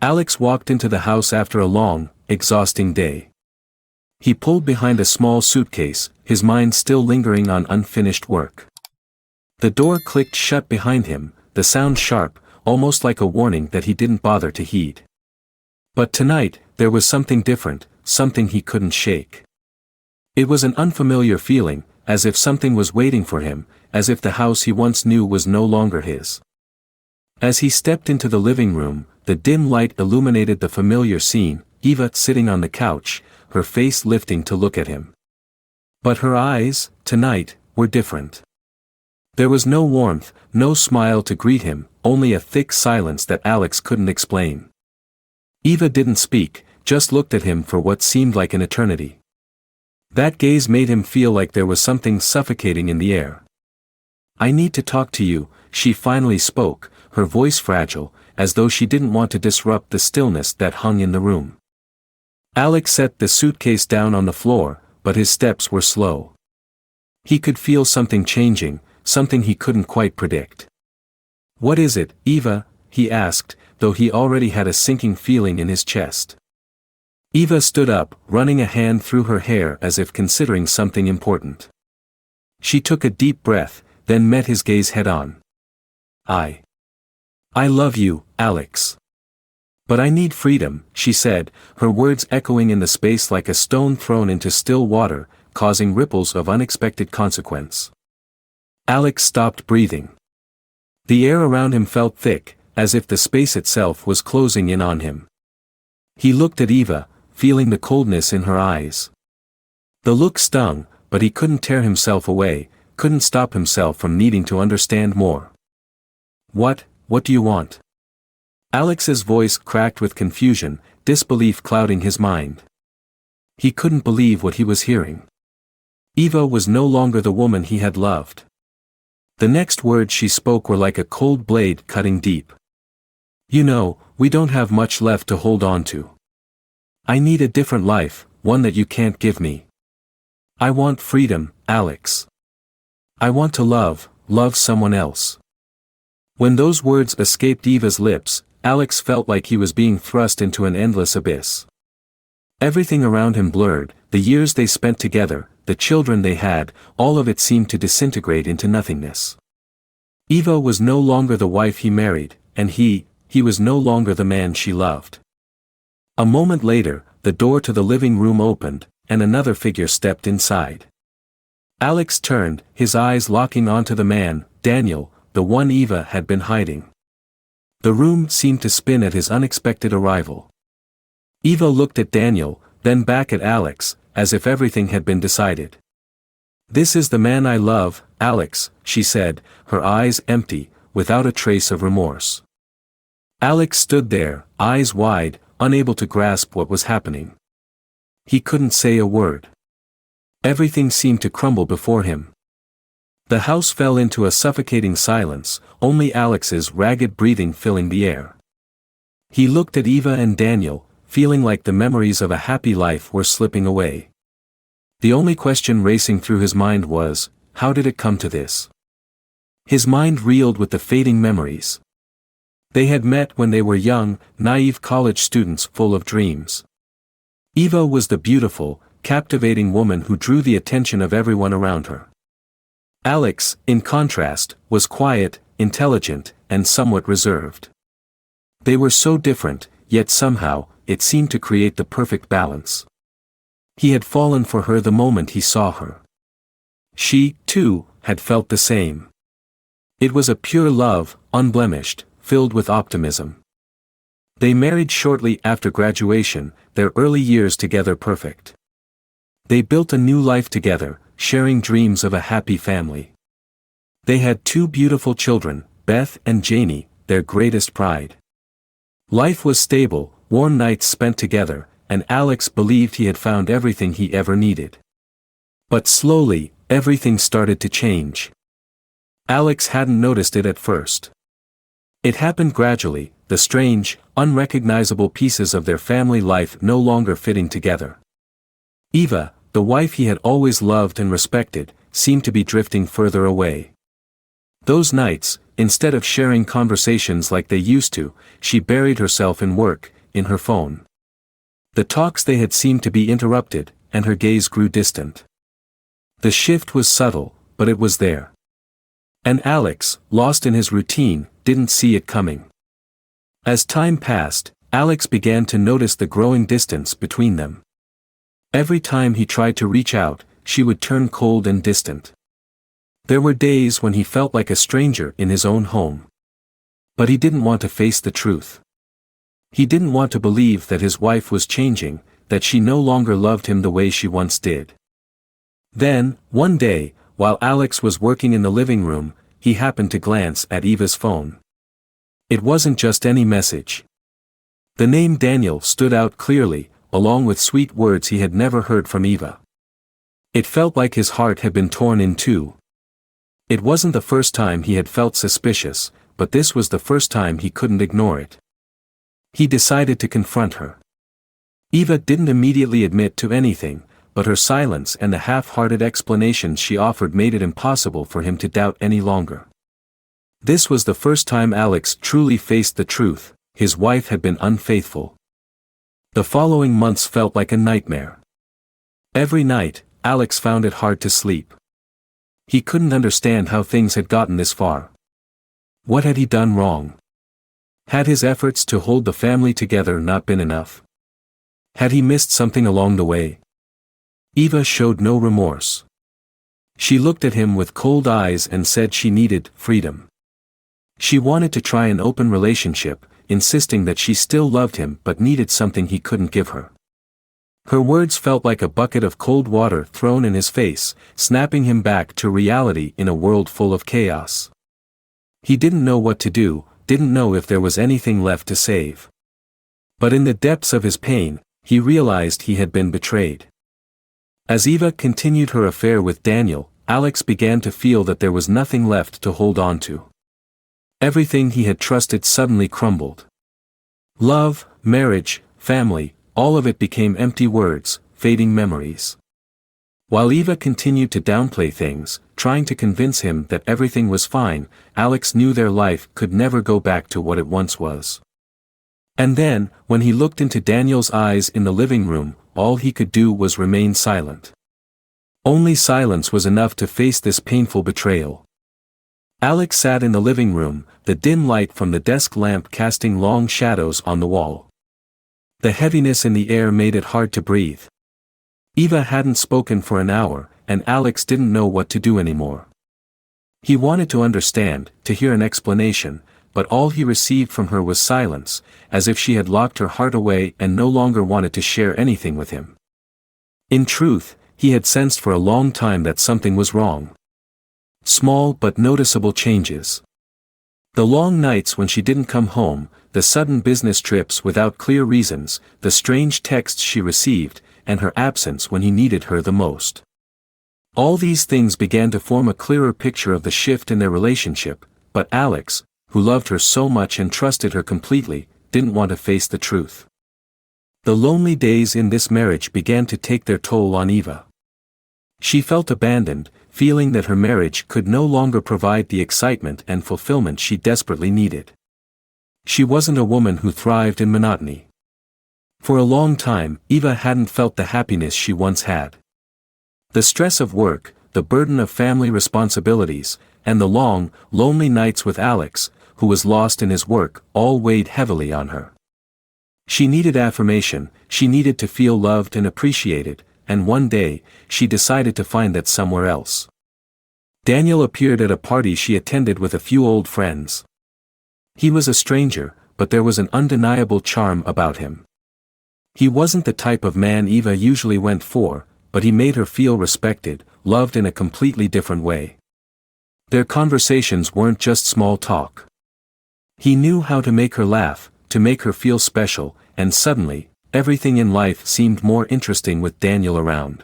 Alex walked into the house after a long, exhausting day. He pulled behind a small suitcase, his mind still lingering on unfinished work. The door clicked shut behind him, the sound sharp, almost like a warning that he didn't bother to heed. But tonight, there was something different, something he couldn't shake. It was an unfamiliar feeling, as if something was waiting for him, as if the house he once knew was no longer his. As he stepped into the living room, the dim light illuminated the familiar scene, Eva sitting on the couch, her face lifting to look at him. But her eyes, tonight, were different. There was no warmth, no smile to greet him, only a thick silence that Alex couldn't explain. Eva didn't speak, just looked at him for what seemed like an eternity. That gaze made him feel like there was something suffocating in the air. "I need to talk to you," she finally spoke, her voice fragile, as though she didn't want to disrupt the stillness that hung in the room. Alex set the suitcase down on the floor, but his steps were slow. He could feel something changing, something he couldn't quite predict. "What is it, Eva?" he asked, though he already had a sinking feeling in his chest. Eva stood up, running a hand through her hair as if considering something important. She took a deep breath, then met his gaze head-on. I love you, Alex. But I need freedom," she said, her words echoing in the space like a stone thrown into still water, causing ripples of unexpected consequence. Alex stopped breathing. The air around him felt thick, as if the space itself was closing in on him. He looked at Eva, feeling the coldness in her eyes. The look stung, but he couldn't tear himself away, couldn't stop himself from needing to understand more. What do you want?" Alex's voice cracked with confusion, disbelief clouding his mind. He couldn't believe what he was hearing. Eva was no longer the woman he had loved. The next words she spoke were like a cold blade cutting deep. "You know, we don't have much left to hold on to. I need a different life, one that you can't give me. I want freedom, Alex. I want to love someone else." When those words escaped Eva's lips, Alex felt like he was being thrust into an endless abyss. Everything around him blurred, the years they spent together, the children they had, all of it seemed to disintegrate into nothingness. Eva was no longer the wife he married, and he was no longer the man she loved. A moment later, the door to the living room opened, and another figure stepped inside. Alex turned, his eyes locking onto the man, Daniel, the one Eva had been hiding. The room seemed to spin at his unexpected arrival. Eva looked at Daniel, then back at Alex, as if everything had been decided. "This is the man I love, Alex," she said, her eyes empty, without a trace of remorse. Alex stood there, eyes wide, unable to grasp what was happening. He couldn't say a word. Everything seemed to crumble before him. The house fell into a suffocating silence, only Alex's ragged breathing filling the air. He looked at Eva and Daniel, feeling like the memories of a happy life were slipping away. The only question racing through his mind was, how did it come to this? His mind reeled with the fading memories. They had met when they were young, naive college students full of dreams. Eva was the beautiful, captivating woman who drew the attention of everyone around her. Alex, in contrast, was quiet, intelligent, and somewhat reserved. They were so different, yet somehow, it seemed to create the perfect balance. He had fallen for her the moment he saw her. She, too, had felt the same. It was a pure love, unblemished, filled with optimism. They married shortly after graduation, their early years together perfect. They built a new life together, sharing dreams of a happy family. They had 2 beautiful children, Beth and Janie, their greatest pride. Life was stable, warm nights spent together, and Alex believed he had found everything he ever needed. But slowly, everything started to change. Alex hadn't noticed it at first. It happened gradually, the strange, unrecognizable pieces of their family life no longer fitting together. Eva, the wife he had always loved and respected, seemed to be drifting further away. Those nights, instead of sharing conversations like they used to, she buried herself in work, in her phone. The talks they had seemed to be interrupted, and her gaze grew distant. The shift was subtle, but it was there. And Alex, lost in his routine, didn't see it coming. As time passed, Alex began to notice the growing distance between them. Every time he tried to reach out, she would turn cold and distant. There were days when he felt like a stranger in his own home. But he didn't want to face the truth. He didn't want to believe that his wife was changing, that she no longer loved him the way she once did. Then, one day, while Alex was working in the living room, he happened to glance at Eva's phone. It wasn't just any message. The name Daniel stood out clearly, along with sweet words he had never heard from Eva. It felt like his heart had been torn in two. It wasn't the first time he had felt suspicious, but this was the first time he couldn't ignore it. He decided to confront her. Eva didn't immediately admit to anything, but her silence and the half-hearted explanations she offered made it impossible for him to doubt any longer. This was the first time Alex truly faced the truth: his wife had been unfaithful. The following months felt like a nightmare. Every night, Alex found it hard to sleep. He couldn't understand how things had gotten this far. What had he done wrong? Had his efforts to hold the family together not been enough? Had he missed something along the way? Eva showed no remorse. She looked at him with cold eyes and said she needed freedom. She wanted to try an open relationship, insisting that she still loved him but needed something he couldn't give her. Her words felt like a bucket of cold water thrown in his face, snapping him back to reality in a world full of chaos. He didn't know what to do, didn't know if there was anything left to save. But in the depths of his pain, he realized he had been betrayed. As Eva continued her affair with Daniel, Alex began to feel that there was nothing left to hold on to. Everything he had trusted suddenly crumbled. Love, marriage, family, all of it became empty words, fading memories. While Eva continued to downplay things, trying to convince him that everything was fine, Alex knew their life could never go back to what it once was. And then, when he looked into Daniel's eyes in the living room, all he could do was remain silent. Only silence was enough to face this painful betrayal. Alex sat in the living room, the dim light from the desk lamp casting long shadows on the wall. The heaviness in the air made it hard to breathe. Eva hadn't spoken for an hour, and Alex didn't know what to do anymore. He wanted to understand, to hear an explanation, but all he received from her was silence, as if she had locked her heart away and no longer wanted to share anything with him. In truth, he had sensed for a long time that something was wrong. Small but noticeable changes. The long nights when she didn't come home, the sudden business trips without clear reasons, the strange texts she received, and her absence when he needed her the most. All these things began to form a clearer picture of the shift in their relationship, but Alex, who loved her so much and trusted her completely, didn't want to face the truth. The lonely days in this marriage began to take their toll on Eva. She felt abandoned, feeling that her marriage could no longer provide the excitement and fulfillment she desperately needed. She wasn't a woman who thrived in monotony. For a long time, Eva hadn't felt the happiness she once had. The stress of work, the burden of family responsibilities, and the long, lonely nights with Alex, who was lost in his work, all weighed heavily on her. She needed affirmation, she needed to feel loved and appreciated, and one day, she decided to find that somewhere else. Daniel appeared at a party she attended with a few old friends. He was a stranger, but there was an undeniable charm about him. He wasn't the type of man Eva usually went for, but he made her feel respected, loved in a completely different way. Their conversations weren't just small talk. He knew how to make her laugh, to make her feel special, and suddenly, everything in life seemed more interesting with Daniel around.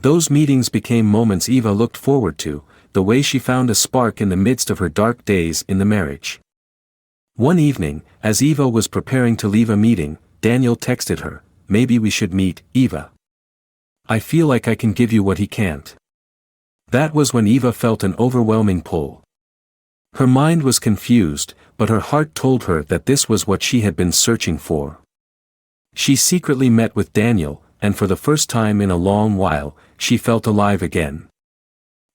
Those meetings became moments Eva looked forward to, the way she found a spark in the midst of her dark days in the marriage. One evening, as Eva was preparing to leave a meeting, Daniel texted her, "Maybe we should meet, Eva. I feel like I can give you what he can't." That was when Eva felt an overwhelming pull. Her mind was confused, but her heart told her that this was what she had been searching for. She secretly met with Daniel, and for the first time in a long while, she felt alive again.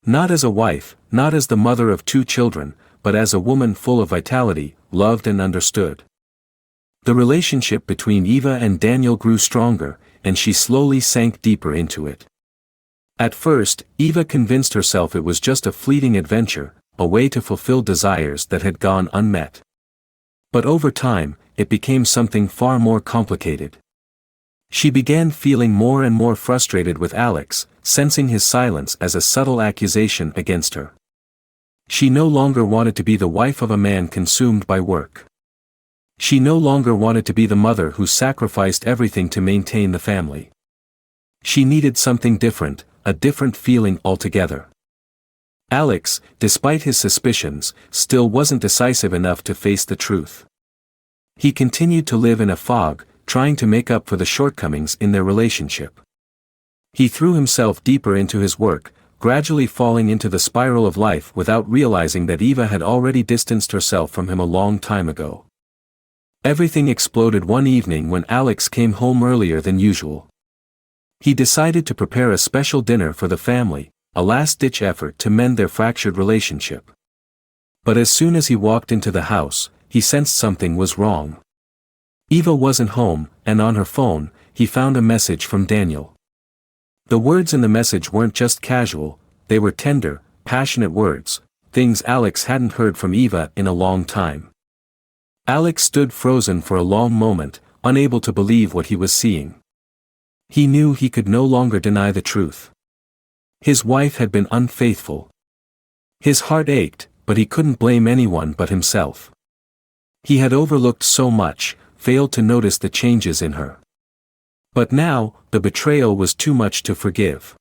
Not as a wife, not as the mother of 2 children, but as a woman full of vitality, loved and understood. The relationship between Eva and Daniel grew stronger, and she slowly sank deeper into it. At first, Eva convinced herself it was just a fleeting adventure, a way to fulfill desires that had gone unmet. But over time, it became something far more complicated. She began feeling more and more frustrated with Alex, sensing his silence as a subtle accusation against her. She no longer wanted to be the wife of a man consumed by work. She no longer wanted to be the mother who sacrificed everything to maintain the family. She needed something different, a different feeling altogether. Alex, despite his suspicions, still wasn't decisive enough to face the truth. He continued to live in a fog, trying to make up for the shortcomings in their relationship. He threw himself deeper into his work, gradually falling into the spiral of life without realizing that Eva had already distanced herself from him a long time ago. Everything exploded one evening when Alex came home earlier than usual. He decided to prepare a special dinner for the family, a last-ditch effort to mend their fractured relationship. But as soon as he walked into the house, he sensed something was wrong. Eva wasn't home, and on her phone, he found a message from Daniel. The words in the message weren't just casual, they were tender, passionate words, things Alex hadn't heard from Eva in a long time. Alex stood frozen for a long moment, unable to believe what he was seeing. He knew he could no longer deny the truth. His wife had been unfaithful. His heart ached, but he couldn't blame anyone but himself. He had overlooked so much, failed to notice the changes in her. But now, the betrayal was too much to forgive.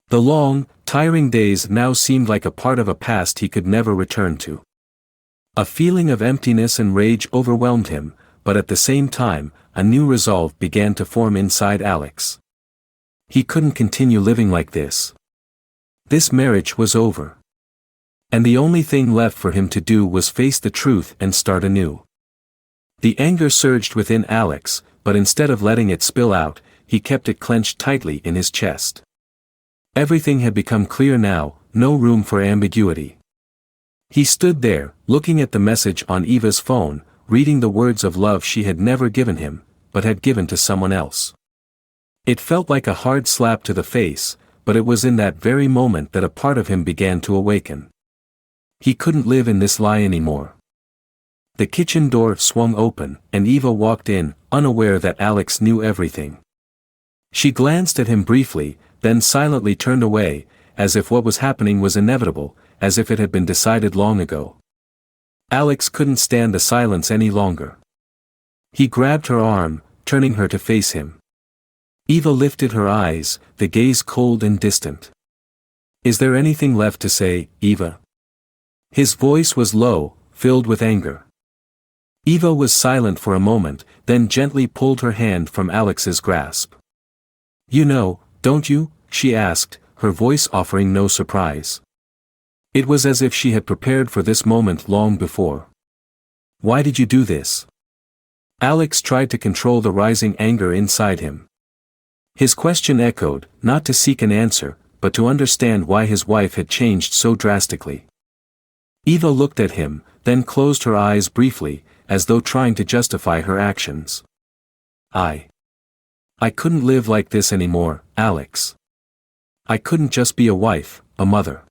The long, tiring days now seemed like a part of a past he could never return to. A feeling of emptiness and rage overwhelmed him, but at the same time, a new resolve began to form inside Alex. He couldn't continue living like this. This marriage was over. And the only thing left for him to do was face the truth and start anew. The anger surged within Alex, but instead of letting it spill out, he kept it clenched tightly in his chest. Everything had become clear now, no room for ambiguity. He stood there, looking at the message on Eva's phone, reading the words of love she had never given him, but had given to someone else. It felt like a hard slap to the face, but it was in that very moment that a part of him began to awaken. He couldn't live in this lie anymore. The kitchen door swung open, and Eva walked in, unaware that Alex knew everything. She glanced at him briefly, then silently turned away, as if what was happening was inevitable, as if it had been decided long ago. Alex couldn't stand the silence any longer. He grabbed her arm, turning her to face him. Eva lifted her eyes, the gaze cold and distant. "Is there anything left to say, Eva?" His voice was low, filled with anger. Eva was silent for a moment, then gently pulled her hand from Alex's grasp. "You know, don't you?" she asked, her voice offering no surprise. It was as if she had prepared for this moment long before. "Why did you do this?" Alex tried to control the rising anger inside him. His question echoed, not to seek an answer, but to understand why his wife had changed so drastically. Eva looked at him, then closed her eyes briefly, as though trying to justify her actions. I couldn't live like this anymore, Alex. I couldn't just be a wife, a mother.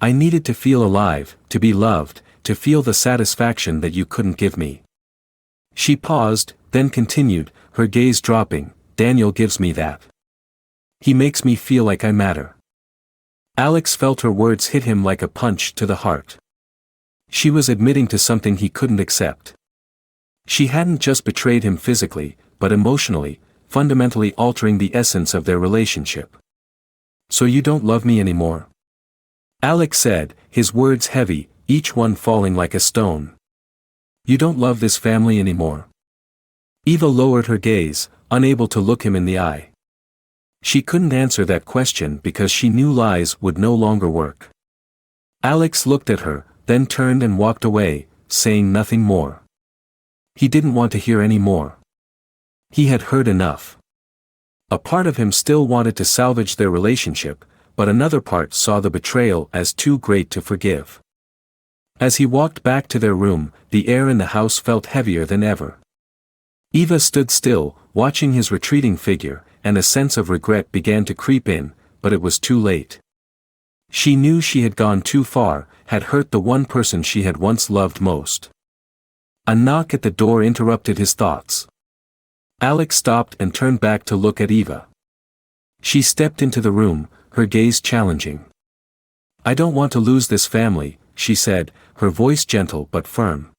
I needed to feel alive, to be loved, to feel the satisfaction that you couldn't give me." She paused, then continued, her gaze dropping. "Daniel gives me that. He makes me feel like I matter." Alex felt her words hit him like a punch to the heart. She was admitting to something he couldn't accept. She hadn't just betrayed him physically, but emotionally, fundamentally altering the essence of their relationship. "So you don't love me anymore?" Alex said, his words heavy, each one falling like a stone. "You don't love this family anymore?" Eva lowered her gaze, unable to look him in the eye. She couldn't answer that question because she knew lies would no longer work. Alex looked at her, then turned and walked away, saying nothing more. He didn't want to hear any more. He had heard enough. A part of him still wanted to salvage their relationship, but another part saw the betrayal as too great to forgive. As he walked back to their room, the air in the house felt heavier than ever. Eva stood still, watching his retreating figure, and a sense of regret began to creep in, but it was too late. She knew she had gone too far, had hurt the one person she had once loved most. A knock at the door interrupted his thoughts. Alex stopped and turned back to look at Eva. She stepped into the room, her gaze challenging. "I don't want to lose this family," she said, her voice gentle but firm.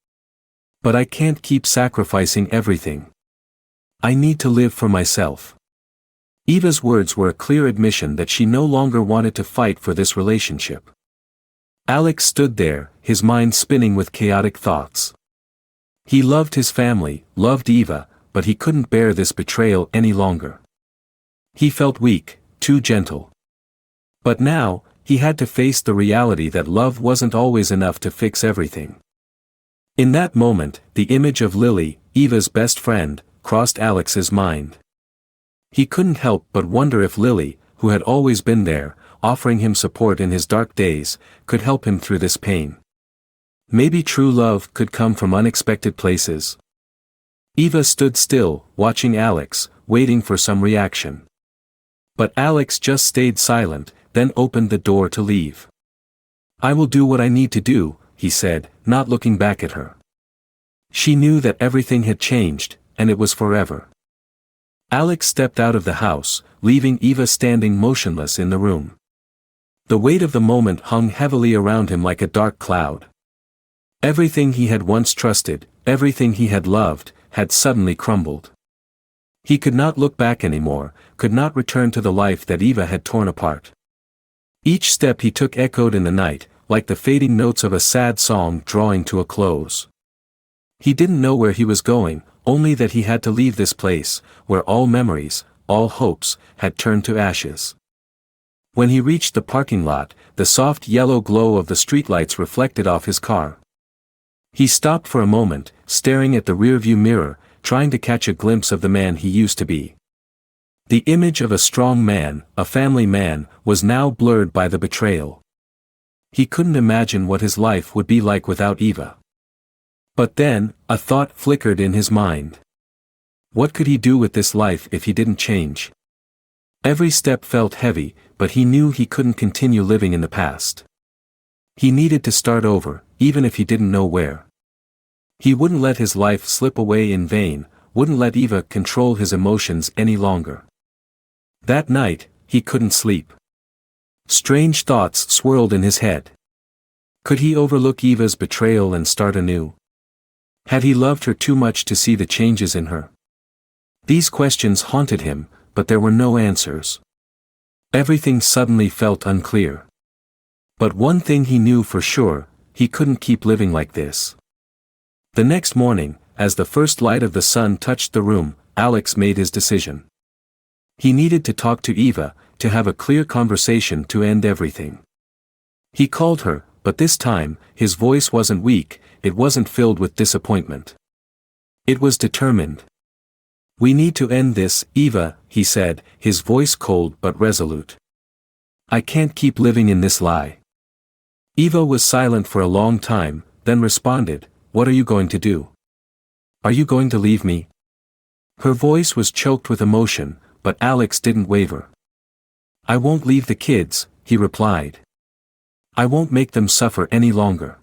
"But I can't keep sacrificing everything. I need to live for myself." Eva's words were a clear admission that she no longer wanted to fight for this relationship. Alex stood there, his mind spinning with chaotic thoughts. He loved his family, loved Eva, but he couldn't bear this betrayal any longer. He felt weak, too gentle. But now, he had to face the reality that love wasn't always enough to fix everything. In that moment, the image of Lily, Eva's best friend, crossed Alex's mind. He couldn't help but wonder if Lily, who had always been there, offering him support in his dark days, could help him through this pain. Maybe true love could come from unexpected places. Eva stood still, watching Alex, waiting for some reaction. But Alex just stayed silent, then opened the door to leave. "I will do what I need to do," he said, not looking back at her. She knew that everything had changed, and it was forever. Alex stepped out of the house, leaving Eva standing motionless in the room. The weight of the moment hung heavily around him like a dark cloud. Everything he had once trusted, everything he had loved, had suddenly crumbled. He could not look back anymore, could not return to the life that Eva had torn apart. Each step he took echoed in the night, like the fading notes of a sad song drawing to a close. He didn't know where he was going, only that he had to leave this place, where all memories, all hopes, had turned to ashes. When he reached the parking lot, the soft yellow glow of the streetlights reflected off his car. He stopped for a moment, staring at the rearview mirror, trying to catch a glimpse of the man he used to be. The image of a strong man, a family man, was now blurred by the betrayal. He couldn't imagine what his life would be like without Eva. But then, a thought flickered in his mind. What could he do with this life if he didn't change? Every step felt heavy, but he knew he couldn't continue living in the past. He needed to start over, even if he didn't know where. He wouldn't let his life slip away in vain, wouldn't let Eva control his emotions any longer. That night, he couldn't sleep. Strange thoughts swirled in his head. Could he overlook Eva's betrayal and start anew? Had he loved her too much to see the changes in her? These questions haunted him, but there were no answers. Everything suddenly felt unclear. But one thing he knew for sure, he couldn't keep living like this. The next morning, as the first light of the sun touched the room, Alex made his decision. He needed to talk to Eva, to have a clear conversation to end everything. He called her, but this time, his voice wasn't weak, it wasn't filled with disappointment. It was determined. "We need to end this, Eva," he said, his voice cold but resolute. "I can't keep living in this lie." Eva was silent for a long time, then responded, "What are you going to do? Are you going to leave me?" Her voice was choked with emotion, but Alex didn't waver. "I won't leave the kids," he replied. "I won't make them suffer any longer.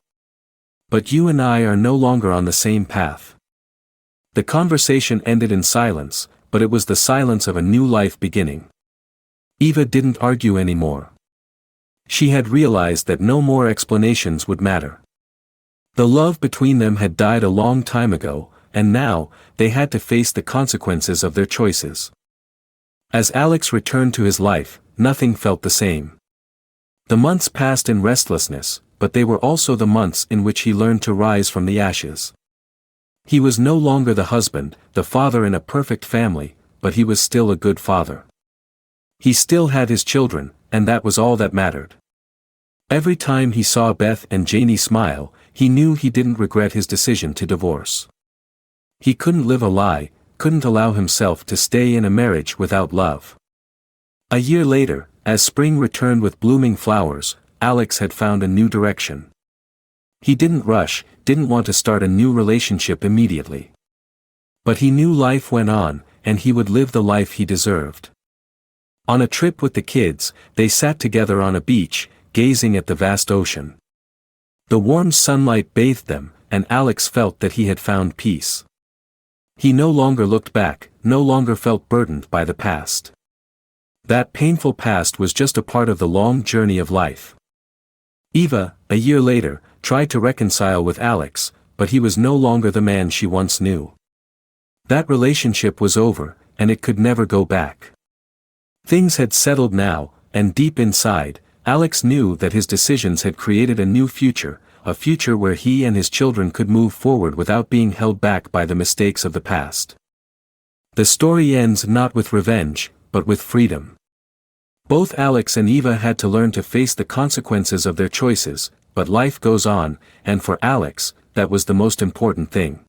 But you and I are no longer on the same path." The conversation ended in silence, but it was the silence of a new life beginning. Eva didn't argue anymore. She had realized that no more explanations would matter. The love between them had died a long time ago, and now, they had to face the consequences of their choices. As Alex returned to his life, nothing felt the same. The months passed in restlessness, but they were also the months in which he learned to rise from the ashes. He was no longer the husband, the father in a perfect family, but he was still a good father. He still had his children, and that was all that mattered. Every time he saw Beth and Janie smile, he knew he didn't regret his decision to divorce. He couldn't live a lie, couldn't allow himself to stay in a marriage without love. A year later, as spring returned with blooming flowers, Alex had found a new direction. He didn't rush, didn't want to start a new relationship immediately. But he knew life went on, and he would live the life he deserved. On a trip with the kids, they sat together on a beach, gazing at the vast ocean. The warm sunlight bathed them, and Alex felt that he had found peace. He no longer looked back, no longer felt burdened by the past. That painful past was just a part of the long journey of life. Eva, a year later, tried to reconcile with Alex, but he was no longer the man she once knew. That relationship was over, and it could never go back. Things had settled now, and deep inside, Alex knew that his decisions had created a new future, a future where he and his children could move forward without being held back by the mistakes of the past. The story ends not with revenge, but with freedom. Both Alex and Eva had to learn to face the consequences of their choices, but life goes on, and for Alex, that was the most important thing.